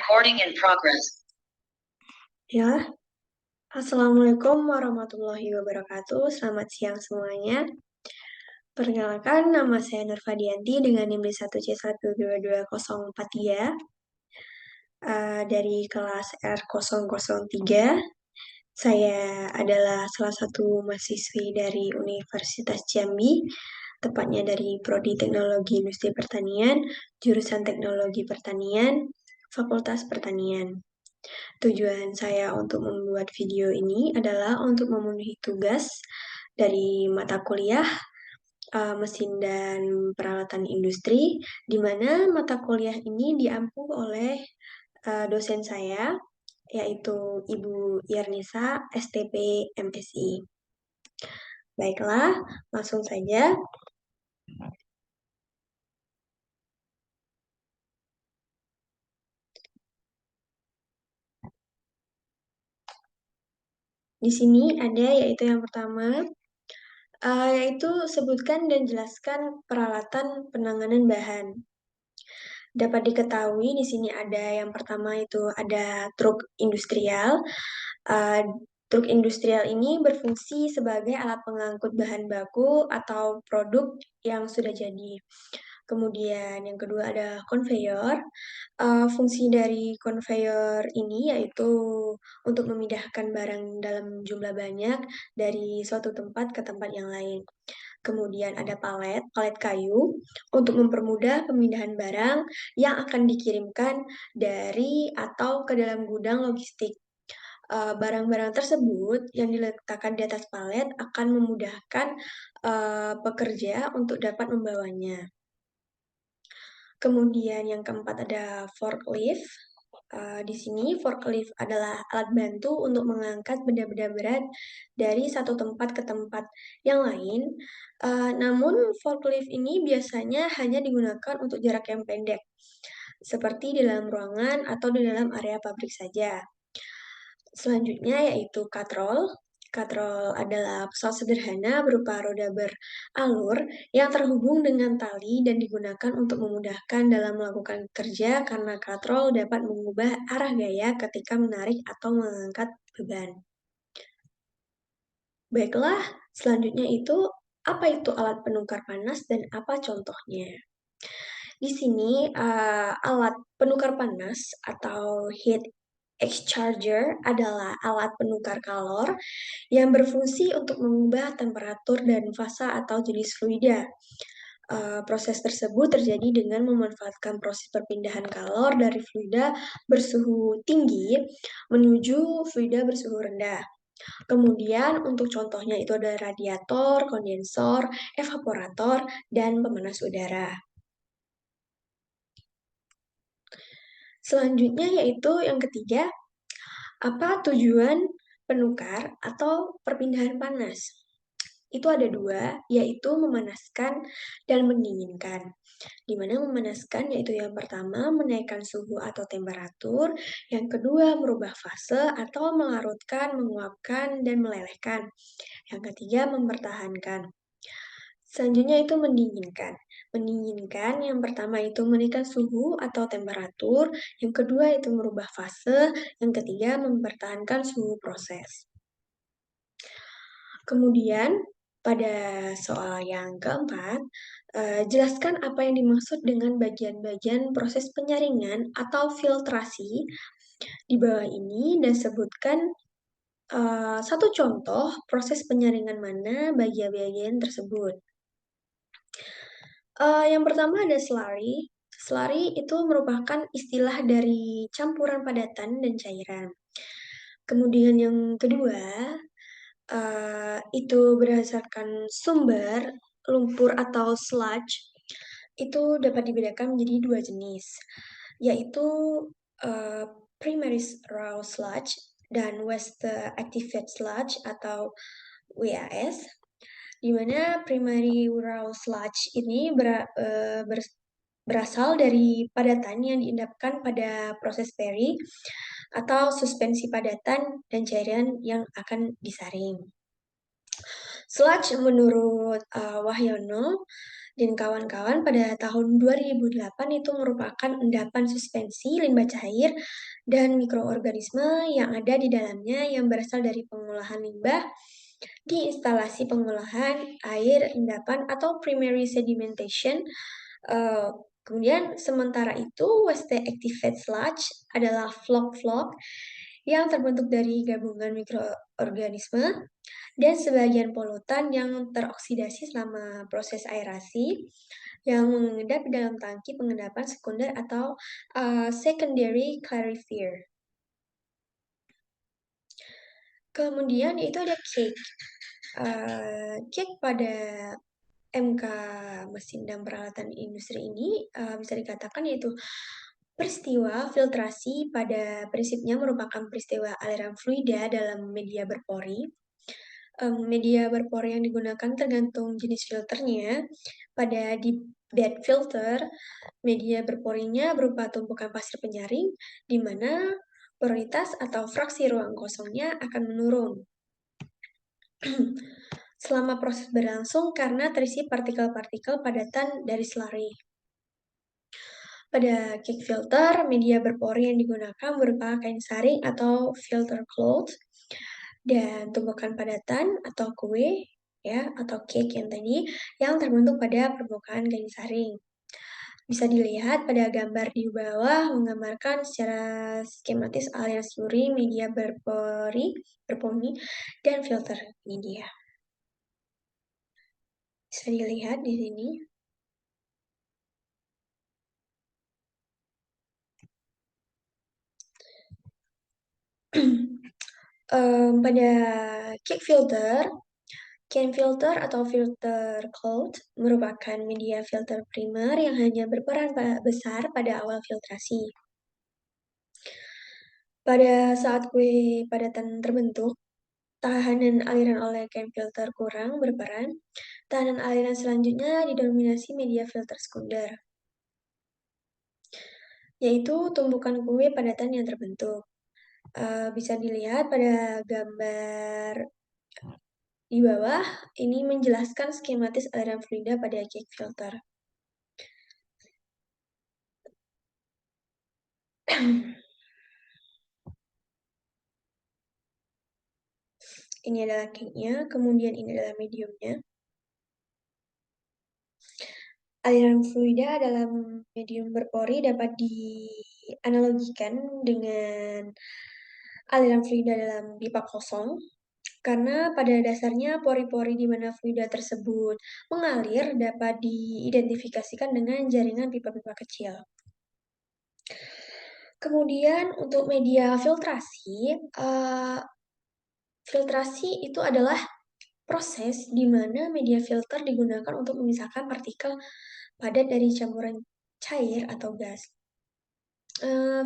Recording in progress. Ya, Assalamualaikum warahmatullahi wabarakatuh. Selamat siang semuanya. Perkenalkan, nama saya Nur Fadianti dengan NIM 1C122043 dari kelas R003. Saya adalah salah satu mahasiswi dari Universitas Jambi, tepatnya dari Prodi Teknologi Industri Pertanian, jurusan Teknologi Pertanian, Fakultas Pertanian. Tujuan saya untuk membuat video ini adalah untuk memenuhi tugas dari mata kuliah mesin dan peralatan industri, di mana mata kuliah ini diampu oleh dosen saya, yaitu Ibu Yarnisa, STP MSI. Baiklah, langsung saja. Di sini ada yaitu yang pertama, yaitu sebutkan dan jelaskan peralatan penanganan bahan. Dapat diketahui di sini ada yang pertama itu ada truk industrial. Uh, Truk industrial ini berfungsi sebagai alat pengangkut bahan baku atau produk yang sudah jadi. Kemudian yang kedua ada conveyor. Fungsi dari conveyor ini yaitu untuk memindahkan barang dalam jumlah banyak dari suatu tempat ke tempat yang lain. Kemudian ada palet kayu untuk mempermudah pemindahan barang yang akan dikirimkan dari atau ke dalam gudang logistik. Barang-barang tersebut yang diletakkan di atas palet akan memudahkan pekerja untuk dapat membawanya. Kemudian yang keempat ada forklift. Di sini forklift adalah alat bantu untuk mengangkat benda-benda berat dari satu tempat ke tempat yang lain. Namun forklift ini biasanya hanya digunakan untuk jarak yang pendek, seperti di dalam ruangan atau di dalam area pabrik saja. Selanjutnya yaitu katrol. Katrol adalah pesawat sederhana berupa roda beralur yang terhubung dengan tali dan digunakan untuk memudahkan dalam melakukan kerja karena katrol dapat mengubah arah gaya ketika menarik atau mengangkat beban. Baiklah, selanjutnya itu apa itu alat penukar panas dan apa contohnya? Di sini alat penukar panas atau heat exchanger adalah alat penukar kalor yang berfungsi untuk mengubah temperatur dan fasa atau jenis fluida. Proses tersebut terjadi dengan memanfaatkan proses perpindahan kalor dari fluida bersuhu tinggi menuju fluida bersuhu rendah. Kemudian untuk contohnya itu ada radiator, kondensor, evaporator, dan pemanas udara. Selanjutnya yaitu yang ketiga, apa tujuan penukar atau perpindahan panas? Itu ada dua, yaitu memanaskan dan mendinginkan. Di mana memanaskan yaitu yang pertama menaikkan suhu atau temperatur, yang kedua merubah fase atau melarutkan, menguapkan, dan melelehkan. Yang ketiga mempertahankan. Selanjutnya itu mendinginkan. Mendinginkan yang pertama itu menaikkan suhu atau temperatur, yang kedua itu merubah fase, yang ketiga mempertahankan suhu proses. Kemudian pada soal yang keempat, jelaskan apa yang dimaksud dengan bagian-bagian proses penyaringan atau filtrasi di bawah ini dan sebutkan satu contoh proses penyaringan mana bagian-bagian tersebut. Yang pertama ada slurry. Slurry itu merupakan istilah dari campuran padatan dan cairan. Kemudian yang kedua, itu berdasarkan sumber lumpur atau sludge, itu dapat dibedakan menjadi dua jenis, yaitu uh, primary raw sludge dan waste activated sludge atau WAS, di mana primary raw sludge ini berasal dari padatan yang diendapkan pada proses Perry atau suspensi padatan dan cairan yang akan disaring. Sludge menurut Wahyono dan kawan-kawan pada tahun 2008 itu merupakan endapan suspensi limbah cair dan mikroorganisme yang ada di dalamnya yang berasal dari pengolahan limbah di instalasi pengolahan air endapan atau primary sedimentation. Eh, Kemudian sementara itu waste activated sludge adalah flok-flok yang terbentuk dari gabungan mikroorganisme dan sebagian polutan yang teroksidasi selama proses aerasi yang mengendap di dalam tangki pengendapan sekunder atau secondary clarifier. Kemudian itu ada cake. Cake pada MK mesin dan peralatan industri ini bisa dikatakan yaitu peristiwa filtrasi pada prinsipnya merupakan peristiwa aliran fluida dalam media berpori. Media berpori yang digunakan tergantung jenis filternya. Pada deep bed filter, media berporinya berupa tumpukan pasir penyaring, di mana poritas atau fraksi ruang kosongnya akan menurun selama proses berlangsung karena terisi partikel-partikel padatan dari slurry. Pada cake filter, media berpori yang digunakan berupa kain saring atau filter cloth dan tumpukan padatan atau kue ya atau cake yang tadi yang terbentuk pada permukaan kain saring. Bisa dilihat pada gambar di bawah menggambarkan secara skematis aliran slurry, media berpori, dan filter media. Bisa dilihat di sini. Pada cake filter, can filter atau filter cloth merupakan media filter primer yang hanya berperan besar pada awal filtrasi. Pada saat kue padatan terbentuk, tahanan aliran oleh can filter kurang berperan. Tahanan aliran selanjutnya didominasi media filter sekunder, yaitu tumpukan kue padatan yang terbentuk. Bisa dilihat pada gambar di bawah, ini menjelaskan skematis aliran fluida pada cake filter. Ini adalah cake-nya, kemudian ini adalah mediumnya. Aliran fluida dalam medium berpori dapat dianalogikan dengan aliran fluida dalam pipa kosong, karena pada dasarnya pori-pori di mana fluida tersebut mengalir dapat diidentifikasikan dengan jaringan pipa-pipa kecil. Kemudian untuk media filtrasi, filtrasi itu adalah proses di mana media filter digunakan untuk memisahkan partikel padat dari campuran cair atau gas.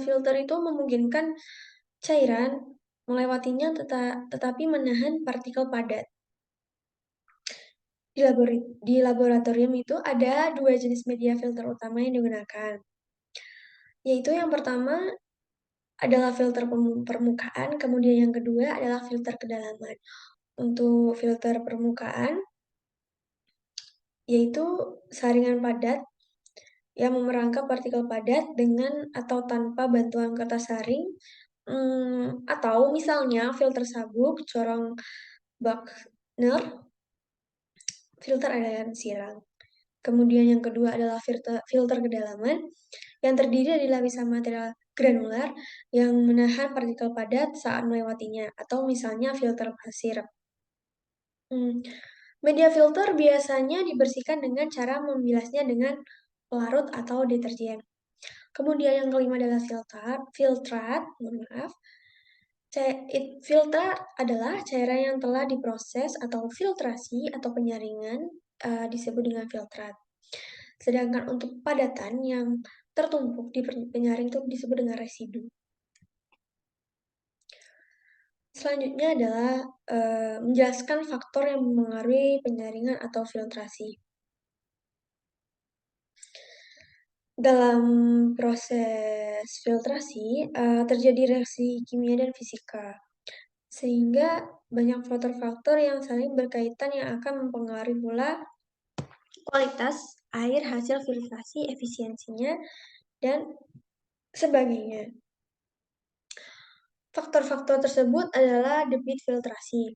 Filter itu memungkinkan cairan melewatinya tetapi menahan partikel padat. Di laboratorium itu ada dua jenis media filter utama yang digunakan, yaitu yang pertama adalah filter permukaan, kemudian yang kedua adalah filter kedalaman. Untuk filter permukaan, yaitu saringan padat yang memerangkap partikel padat dengan atau tanpa bantuan kertas saring, atau misalnya filter sabuk, corong Buchner, filter aliran silang. Kemudian yang kedua adalah filter kedalaman yang terdiri dari lapisan material granular yang menahan partikel padat saat melewatinya, atau misalnya filter pasir. Media filter biasanya dibersihkan dengan cara membilasnya dengan pelarut atau deterjen. Kemudian yang kelima adalah filtrat, Filter adalah cairan yang telah diproses atau filtrasi atau penyaringan disebut dengan filtrat. Sedangkan untuk padatan yang tertumpuk di penyaring itu disebut dengan residu. Selanjutnya adalah menjelaskan faktor yang mempengaruhi penyaringan atau filtrasi. Dalam proses filtrasi terjadi reaksi kimia dan fisika, sehingga banyak faktor-faktor yang saling berkaitan yang akan mempengaruhi pula kualitas air hasil filtrasi, efisiensinya, dan sebagainya. Faktor-faktor tersebut adalah debit filtrasi,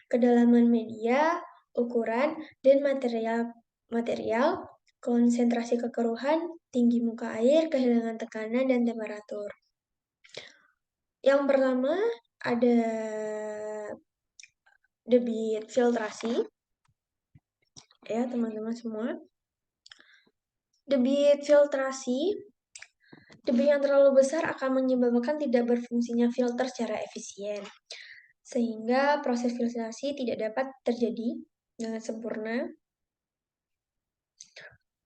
kedalaman media, ukuran, dan material, konsentrasi kekeruhan, tinggi muka air, kehilangan tekanan, dan temperatur. Yang pertama ada debit filtrasi, ya teman-teman semua. Debit filtrasi, debit yang terlalu besar akan menyebabkan tidak berfungsinya filter secara efisien, sehingga proses filtrasi tidak dapat terjadi dengan sempurna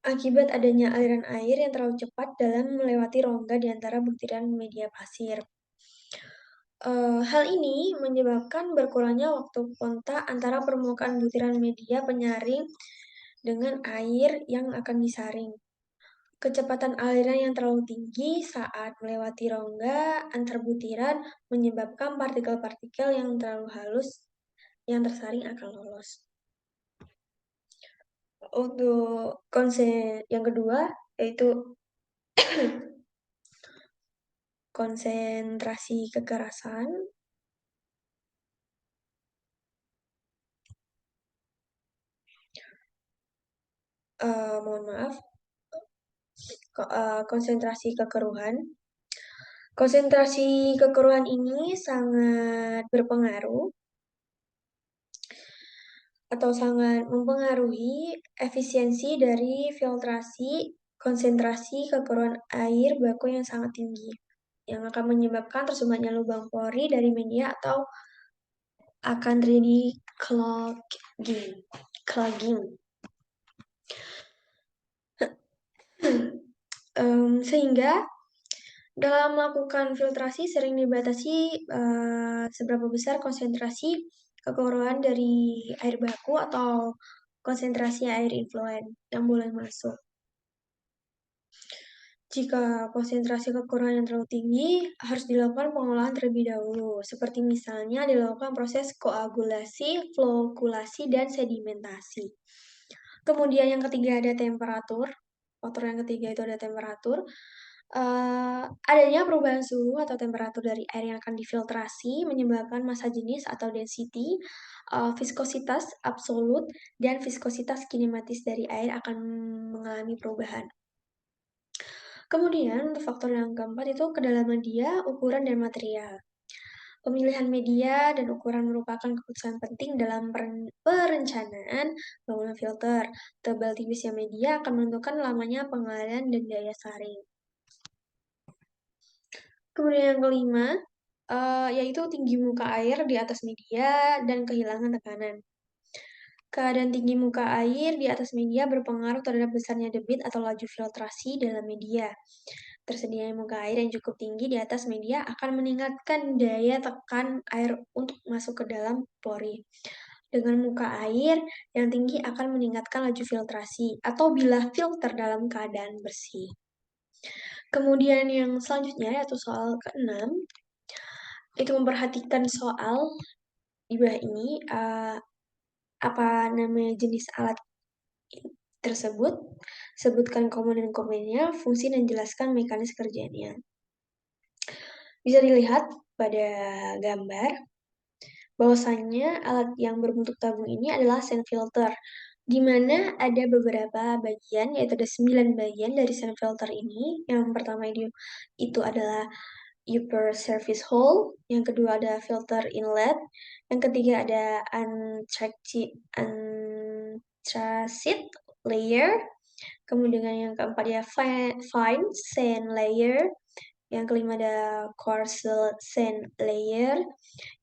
akibat adanya aliran air yang terlalu cepat dalam melewati rongga di antara butiran media pasir. Hal ini menyebabkan berkurangnya waktu kontak antara permukaan butiran media penyaring dengan air yang akan disaring. Kecepatan aliran yang terlalu tinggi saat melewati rongga antar butiran menyebabkan partikel-partikel yang terlalu halus yang tersaring akan lolos. Untuk konsep yang kedua yaitu konsentrasi kekerasan. Mohon maaf, konsentrasi kekeruhan. Konsentrasi kekeruhan ini sangat berpengaruh atau sangat mempengaruhi efisiensi dari filtrasi konsentrasi kekeruhan air baku yang sangat tinggi, yang akan menyebabkan tersumbatnya lubang pori dari media atau akan terjadi clogging. Sehingga dalam melakukan filtrasi sering dibatasi seberapa besar konsentrasi kekeruhan dari air baku atau konsentrasi air infloen yang boleh masuk. Jika konsentrasi kekurangan yang terlalu tinggi, harus dilakukan pengolahan terlebih dahulu, seperti misalnya dilakukan proses koagulasi, flokulasi, dan sedimentasi. Kemudian yang ketiga ada temperatur. Faktor yang ketiga itu ada temperatur. Adanya perubahan suhu atau temperatur dari air yang akan difiltrasi menyebabkan massa jenis atau density, viskositas absolut, dan viskositas kinematis dari air akan mengalami perubahan. Kemudian untuk faktor yang keempat itu kedalaman media, ukuran, dan material. Pemilihan media dan ukuran merupakan keputusan penting dalam perencanaan bangunan filter. Tebal tipisnya media akan menentukan lamanya pengaliran dan daya saring. Kemudian yang kelima, yaitu tinggi muka air di atas media dan kehilangan tekanan. Keadaan tinggi muka air di atas media berpengaruh terhadap besarnya debit atau laju filtrasi dalam media. Tersedianya muka air yang cukup tinggi di atas media akan meningkatkan daya tekan air untuk masuk ke dalam pori. Dengan muka air yang tinggi akan meningkatkan laju filtrasi atau bilah filter dalam keadaan bersih. Kemudian yang selanjutnya yaitu soal ke-6, itu memperhatikan soal di bawah ini, apa namanya jenis alat tersebut, sebutkan komponen-komponennya, fungsi, dan jelaskan mekanis kerjanya. Bisa dilihat pada gambar bahwasannya alat yang berbentuk tabung ini adalah sand filter, di mana ada beberapa bagian, yaitu ada 9 bagian dari sand filter ini. Yang pertama itu adalah upper surface hole, yang kedua ada filter inlet, yang ketiga ada anthracite layer, kemudian yang keempat ada fine sand layer, yang kelima ada coarse sand layer,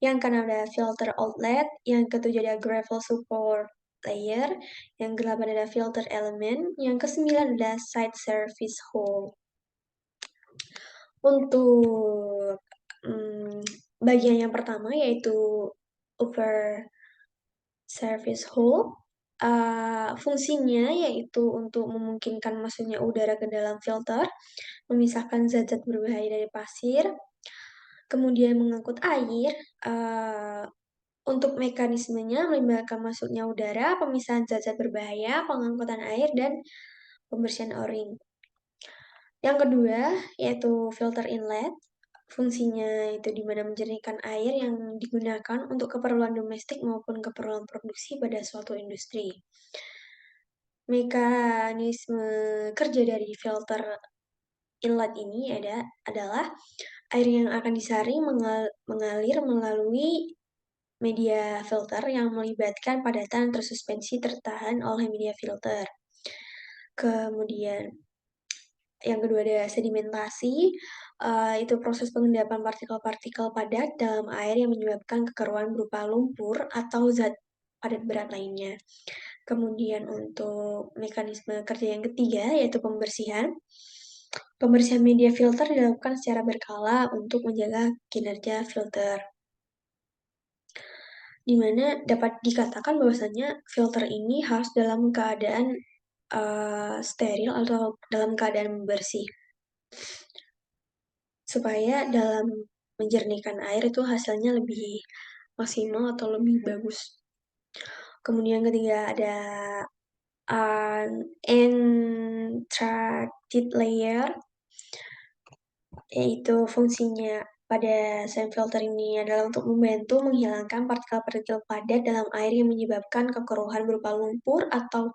yang keenam ada filter outlet, yang ketujuh ada gravel support layer, yang kedelapan ada filter element, yang kesembilan ada side surface hole. Untuk bagian yang pertama yaitu upper surface hole, fungsinya yaitu untuk memungkinkan masuknya udara ke dalam filter, memisahkan zat-zat berbahaya dari pasir, kemudian mengangkut air Untuk mekanismenya melibatkan masuknya udara, pemisahan zat-zat berbahaya, pengangkutan air, dan pembersihan o-ring. Yang kedua, yaitu filter inlet. Fungsinya itu di mana menjernihkan air yang digunakan untuk keperluan domestik maupun keperluan produksi pada suatu industri. Mekanisme kerja dari filter inlet ini adalah air yang akan disaring mengalir melalui media filter yang melibatkan padatan tersuspensi tertahan oleh media filter. Kemudian yang kedua ada sedimentasi, itu proses pengendapan partikel-partikel padat dalam air yang menyebabkan kekeruan berupa lumpur atau zat padat berat lainnya. Kemudian untuk mekanisme kerja yang ketiga yaitu pembersihan. Pembersihan media filter dilakukan secara berkala untuk menjaga kinerja filter, di mana dapat dikatakan bahwasanya filter ini harus dalam keadaan steril atau dalam keadaan bersih, supaya dalam menjernihkan air itu hasilnya lebih maksimal atau lebih bagus. Kemudian ketiga ada entracted layer, yaitu fungsinya pada sand filter ini adalah untuk membantu menghilangkan partikel-partikel padat dalam air yang menyebabkan kekeruhan berupa lumpur atau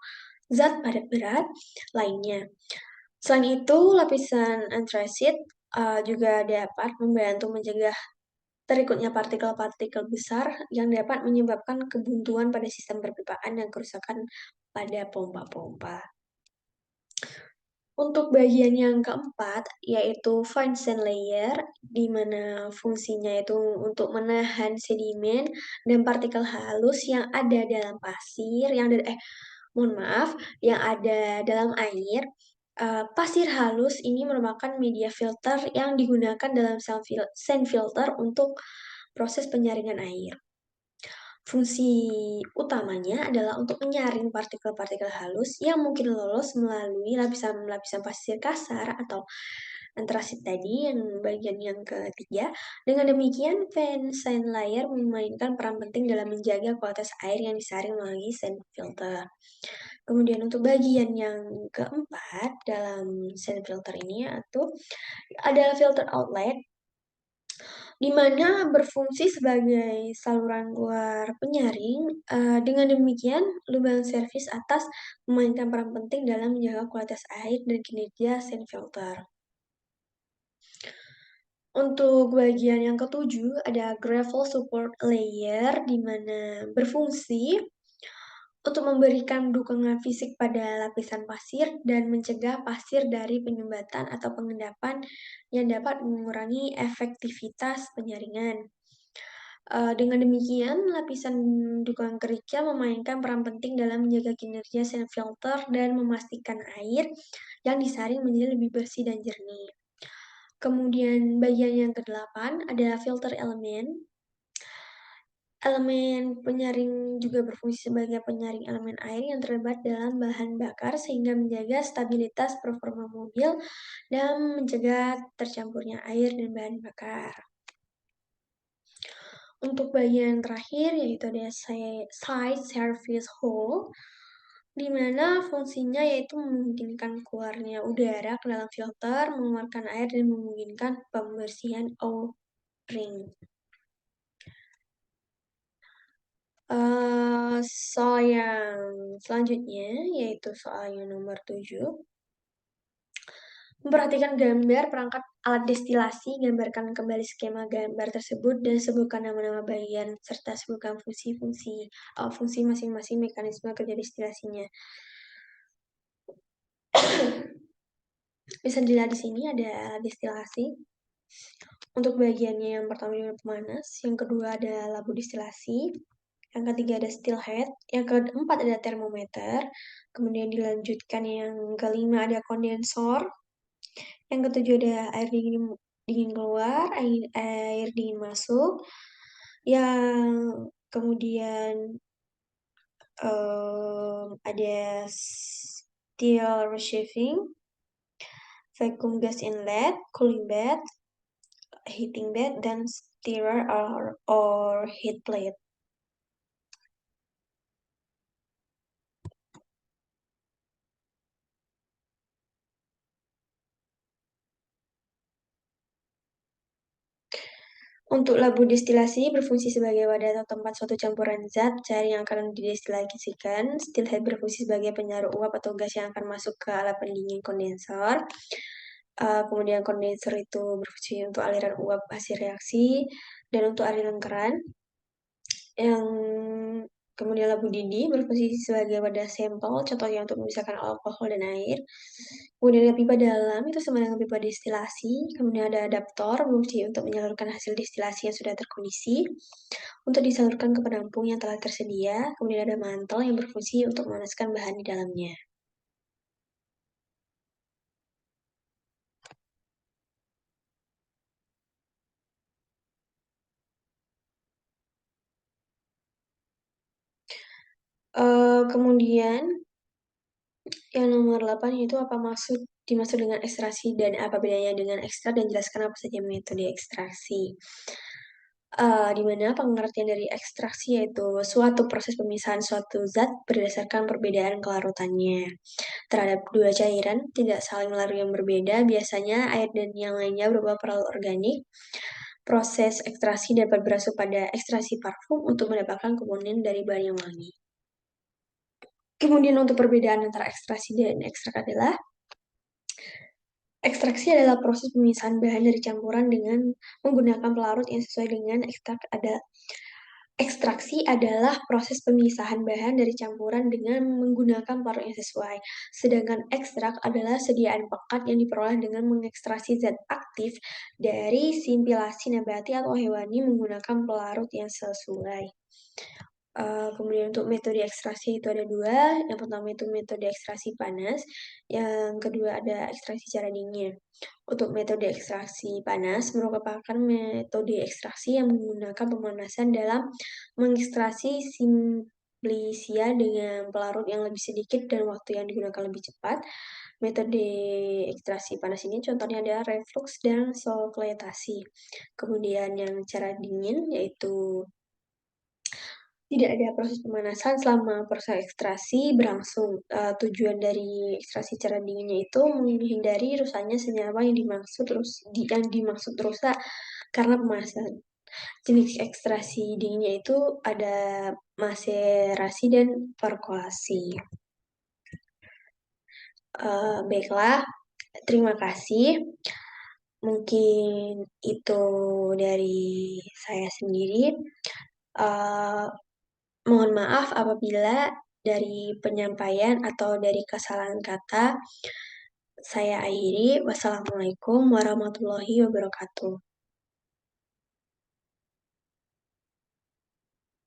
zat padat berat lainnya. Selain itu, lapisan anthracite juga dapat membantu mencegah terikutnya partikel-partikel besar yang dapat menyebabkan kebuntuan pada sistem perpipaan dan kerusakan pada pompa-pompa. Untuk bagian yang keempat, yaitu fine sand layer, di mana fungsinya itu untuk menahan sedimen dan partikel halus yang ada dalam pasir, yang ada dalam air. Pasir halus ini merupakan media filter yang digunakan dalam sand filter untuk proses penyaringan air. Fungsi utamanya adalah untuk menyaring partikel-partikel halus yang mungkin lolos melalui lapisan-lapisan pasir kasar atau antrasit tadi, yang bagian yang ketiga. Dengan demikian, fan sand layer memainkan peran penting dalam menjaga kualitas air yang disaring melalui sand filter. Kemudian untuk bagian yang keempat dalam sand filter ini adalah filter outlet, di mana berfungsi sebagai saluran keluar penyaring. Dengan demikian, lubang servis atas memainkan peran penting dalam menjaga kualitas air dan kinerja sand filter. Untuk bagian yang ketujuh ada gravel support layer, di mana berfungsi untuk memberikan dukungan fisik pada lapisan pasir dan mencegah pasir dari penyumbatan atau pengendapan yang dapat mengurangi efektivitas penyaringan. Dengan demikian, lapisan dukungan kerja memainkan peran penting dalam menjaga kinerja sand filter dan memastikan air yang disaring menjadi lebih bersih dan jernih. Kemudian bagian yang kedelapan ada filter elemen. Elemen penyaring juga berfungsi sebagai penyaring elemen air yang terlibat dalam bahan bakar sehingga menjaga stabilitas performa mobil dan mencegah tercampurnya air dan bahan bakar. Untuk bagian terakhir yaitu ada side service hole, di mana fungsinya yaitu memungkinkan keluarnya udara ke dalam filter, mengeluarkan air, dan memungkinkan pembersihan o-ring. Soal yang selanjutnya yaitu soal yang nomor 7. Memperhatikan gambar perangkat alat destilasi, gambarkan kembali skema gambar tersebut dan sebutkan nama-nama bagian serta sebutkan fungsi masing-masing mekanisme kerja destilasinya. Bisa dilihat di sini ada destilasi. Untuk bagiannya yang pertama ada pemanas, yang kedua ada labu destilasi, yang ketiga ada still head, yang keempat ada termometer, kemudian dilanjutkan yang kelima ada kondensor, yang ketujuh ada air dingin keluar, air dingin masuk, yang kemudian ada still receiving, vacuum gas inlet, cooling bed, heating bed, dan stirrer or heat plate. Untuk labu destilasi berfungsi sebagai wadah atau tempat suatu campuran zat cair yang akan didestilasikan. Still head berfungsi sebagai penyaring uap atau gas yang akan masuk ke alat pendingin kondensor. Kemudian kondensor itu berfungsi untuk aliran uap hasil reaksi dan untuk aliran keran. Yang kemudian labu didi berfungsi sebagai wadah sampel, contohnya untuk memisahkan alkohol dan air. Kemudian ada pipa dalam, itu sama dengan pipa destilasi. Kemudian ada adaptor, berfungsi untuk menyalurkan hasil destilasi yang sudah terkondisi untuk disalurkan ke penampung yang telah tersedia. Kemudian ada mantel yang berfungsi untuk memanaskan bahan di dalamnya. Kemudian yang nomor 8 itu apa dimaksud dengan ekstraksi dan apa bedanya dengan ekstrak dan jelaskan apa saja metode ekstraksi. Di mana pengertian dari ekstraksi yaitu suatu proses pemisahan suatu zat berdasarkan perbedaan kelarutannya terhadap dua cairan tidak saling larut yang berbeda, biasanya air dan yang lainnya berupa pelarut organik. Proses ekstraksi dapat berasal pada ekstraksi parfum untuk mendapatkan komponen dari bahan yang wangi. Kemudian untuk perbedaan antara ekstraksi dan ekstrak adalah ekstraksi adalah proses pemisahan bahan dari campuran dengan menggunakan pelarut yang sesuai dengan ekstraksi adalah proses pemisahan bahan dari campuran dengan menggunakan pelarut yang sesuai. Sedangkan ekstrak adalah sediaan pekat yang diperoleh dengan mengekstraksi zat aktif dari simpilasi nabati atau hewani menggunakan pelarut yang sesuai. Kemudian untuk metode ekstraksi itu ada dua. Yang pertama itu metode ekstraksi panas, yang kedua ada ekstraksi secara dingin. Untuk metode ekstraksi panas merupakan metode ekstraksi yang menggunakan pemanasan dalam mengekstraksi simplicia dengan pelarut yang lebih sedikit dan waktu yang digunakan lebih cepat. Metode ekstraksi panas ini contohnya ada reflux dan solvetasi. Kemudian yang cara dingin yaitu tidak ada proses pemanasan selama proses ekstraksi berlangsung. Tujuan dari ekstraksi cara dinginnya itu menghindari rusaknya senyawa yang dimaksud rusak karena pemanasan. Jenis ekstraksi dinginnya itu ada maserasi dan perkolasi. Baiklah, terima kasih. Mungkin itu dari saya sendiri. Uh, Mohon maaf apabila dari penyampaian atau dari kesalahan kata saya akhiri. Wassalamualaikum warahmatullahi wabarakatuh.